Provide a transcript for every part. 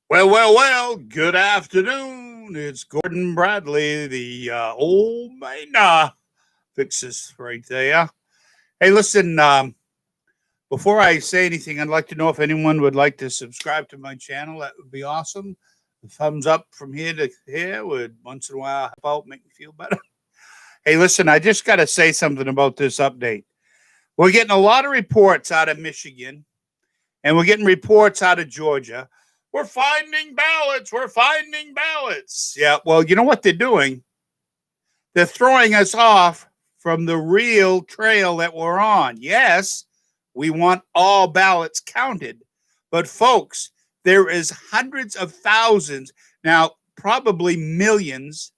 Well. Good afternoon. It's Gordon Bradley, the old man fixes right there. Hey, listen. Before I say anything, I'd like to know if anyone would like to subscribe to my channel. That would be awesome. A thumbs up from here to here would once in a while help out, make me feel better. Hey, listen. I just got to say something about this update. We're getting a lot of reports out of Michigan, and we're getting reports out of Georgia. We're finding ballots. We're finding ballots. Yeah, well, you know what they're doing? They're throwing us off from the real trail that we're on. Yes, we want all ballots counted. But, folks, there is hundreds of thousands, now probably millions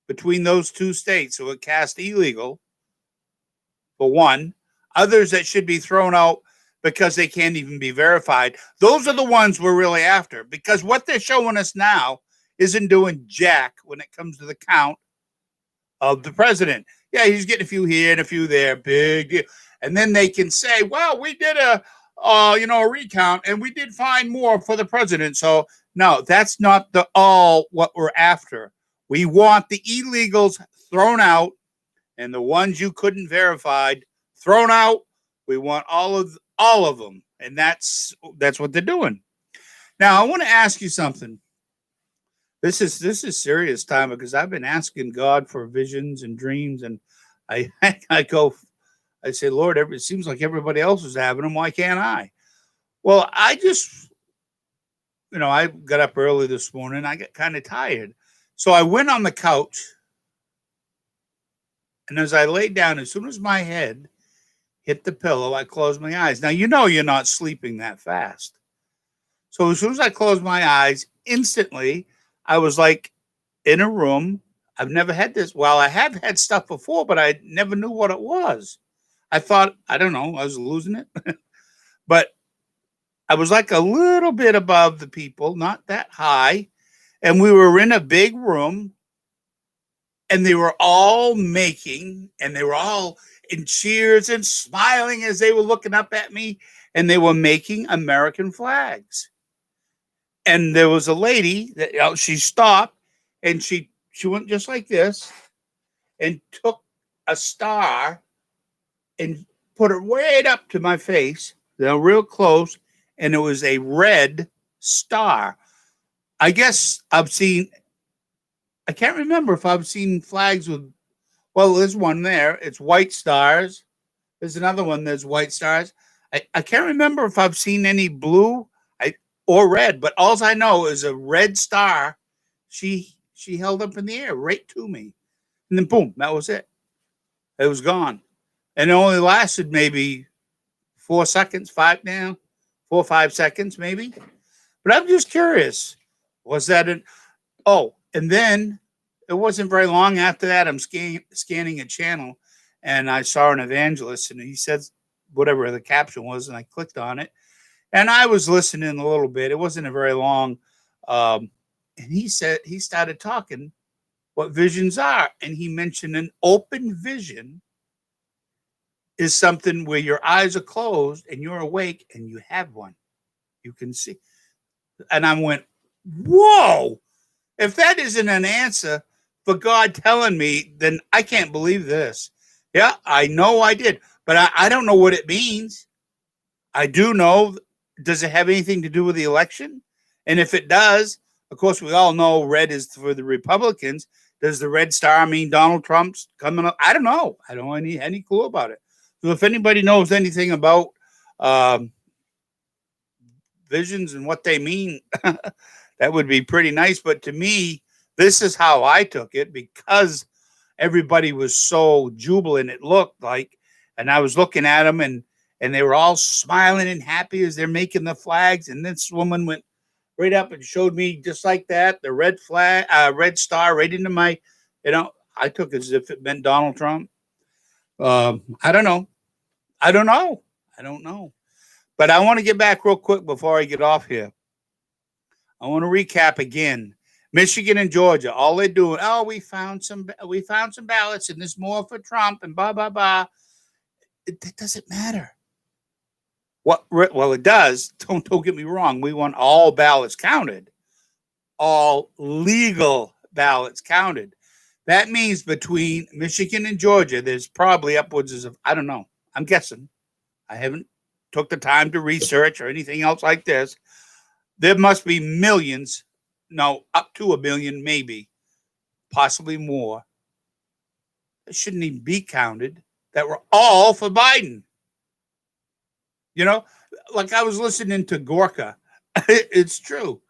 between those two states who are cast illegal, for one. Others that should be thrown out because they can't even be verified. Those are the ones we're really after, because what they're showing us now isn't doing jack when it comes to the count of the president. Yeah, he's getting a few here and a few there, big deal. And then they can say, well, we did a recount and we did find more for the president. So no, that's not the all what we're after. We want the illegals thrown out and the ones you couldn't verify thrown out. We want all of them, and that's what they're doing. Now, I want to ask you something. This is serious time because I've been asking God for visions and dreams, and I I say, Lord, it seems like everybody else is having them. Why can't I? Well, I got up early this morning. I got kind of tired, so I went on the couch, and as I laid down, as soon as my head hit the pillow, I closed my eyes. Now, you're not sleeping that fast. So as soon as I closed my eyes, instantly, I was like in a room. I've never had this. Well, I have had stuff before, but I never knew what it was. I thought, I don't know, I was losing it. But I was like a little bit above the people, not that high. And we were in a big room and they were all and they were all in cheers and smiling as they were looking up at me, and they were making American flags. And there was a lady that she stopped and she went just like this and took a star and put it right up to my face, real close, and it was a red star. I guess I can't remember if I've seen flags with, well, there's one there. It's white stars. There's another one. There's white stars. I can't remember if I've seen any blue or red, but all I know is a red star. She held up in the air right to me, and then boom, that was it. It was gone, and it only lasted maybe 4 seconds, 5 seconds maybe. But I'm just curious, was that an oh? And then it wasn't very long after that. I'm scanning a channel, and I saw an evangelist, and he said whatever the caption was, and I clicked on it, and I was listening a little bit. It wasn't a very long, and he started talking what visions are, and he mentioned an open vision is something where your eyes are closed and you're awake and you have one. You can see, and I went, whoa! If that isn't an answer for God telling me, then I can't believe this. Yeah, I know I did, but I don't know what it means. I do know. Does it have anything to do with the election? And if it does, of course, we all know red is for the Republicans. Does the red star mean Donald Trump's coming up? I don't know. I don't have any clue about it. So if anybody knows anything about um, visions and what they mean, that would be pretty nice. But to me, this is how I took it because everybody was so jubilant. It looked like, and I was looking at them, and they were all smiling and happy as they're making the flags. And this woman went right up and showed me just like that the red flag, red star right into my. I took it as if it meant Donald Trump. I don't know. I don't know. I don't know. But I want to get back real quick before I get off here. I want to recap again. Michigan and Georgia, all they're doing, oh, we found some ballots and there's more for Trump and blah blah blah. That doesn't matter. Well, it does. Don't get me wrong. We want all ballots counted, all legal ballots counted. That means between Michigan and Georgia, there's probably upwards of, I don't know. I'm guessing. I haven't took the time to research or anything else like this. There must be millions, no, up to a million, maybe, possibly more. It shouldn't even be counted. That were all for Biden. You know, like I was listening to Gorka. It's true.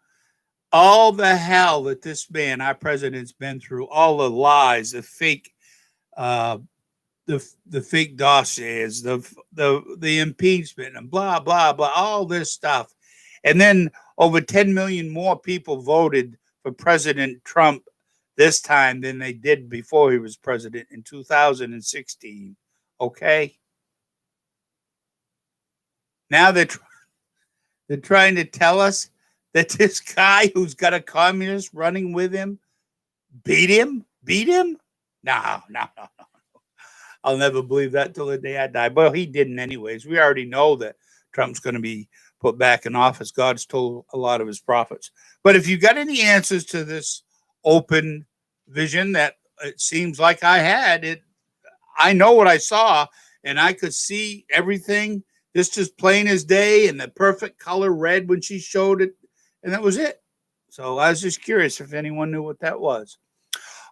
All the hell that this man, our president's been through, all the lies, the fake, uh, the fake dossiers, the impeachment, and blah blah blah, all this stuff, and then over 10 million more people voted for President Trump this time than they did before he was president in 2016. Okay, now they're trying to tell us that this guy who's got a communist running with him beat him? No. I'll never believe that till the day I die. Well, he didn't anyways. We already know that Trump's going to be put back in office. God's told a lot of his prophets. But if you got any answers to this open vision that it seems like I had, I know what I saw, and I could see everything just as plain as day and the perfect color red when she showed it, and that was it. So I was just curious if anyone knew what that was.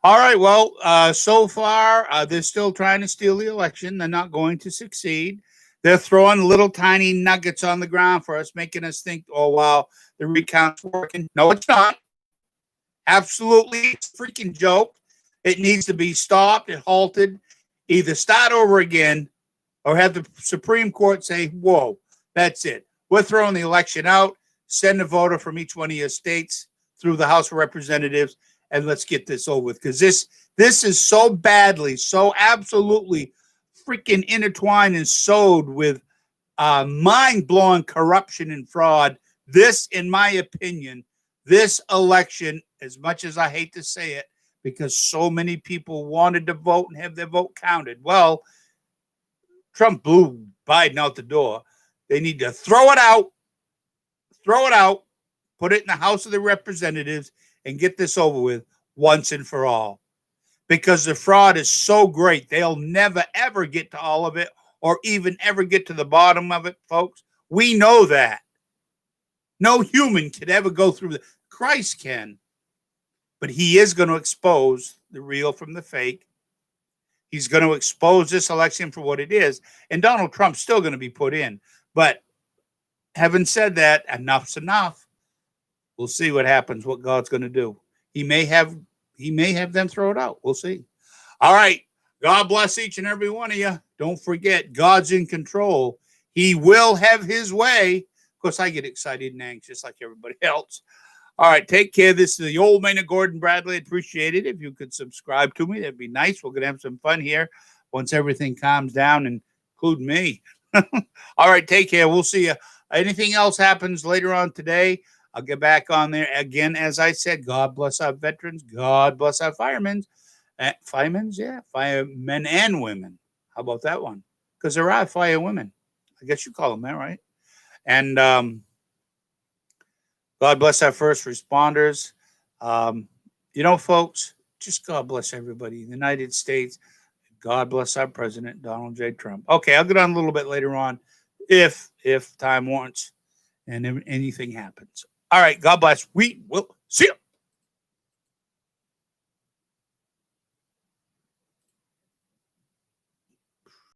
All right, well, so far, they're still trying to steal the election. They're not going to succeed. They're throwing little tiny nuggets on the ground for us, making us think, oh, wow, the recount's working. No, it's not. Absolutely, it's a freaking joke. It needs to be stopped and halted. Either start over again or have the Supreme Court say, whoa, that's it. We're throwing the election out. Send a voter from each one of your states through the House of Representatives, and let's get this over with, because this is so badly, so absolutely freaking intertwined and sewed with mind-blowing corruption and fraud. This, in my opinion, this election, as much as I hate to say it, because so many people wanted to vote and have their vote counted. Well, Trump blew Biden out the door. They need to throw it out, put it in the House of the Representatives, and get this over with once and for all. Because the fraud is so great, they'll never, ever get to all of it or even ever get to the bottom of it, folks. We know that. No human can ever go through that. Christ can. But he is going to expose the real from the fake. He's going to expose this election for what it is. And Donald Trump's still going to be put in. But having said that, enough's enough. We'll see what happens, what God's going to do. He may have them throw it out. We'll see. All right. God bless each and every one of you. Don't forget, God's in control. He will have his way. Of course, I get excited and anxious like everybody else. All right. Take care. This is the old man of Gordon Bradley. I'd appreciate it if you could subscribe to me. That'd be nice. We're going to have some fun here once everything calms down, including me. All right. Take care. We'll see you. Anything else happens later on today, I'll get back on there again. As I said, God bless our veterans. God bless our firemen. Firemen and women. How about that one? Because there are fire women. I guess you call them that, right? And God bless our first responders. Folks, just God bless everybody in the United States. God bless our president, Donald J. Trump. Okay, I'll get on a little bit later on if time warrants and if anything happens. All right, God bless. We will see you.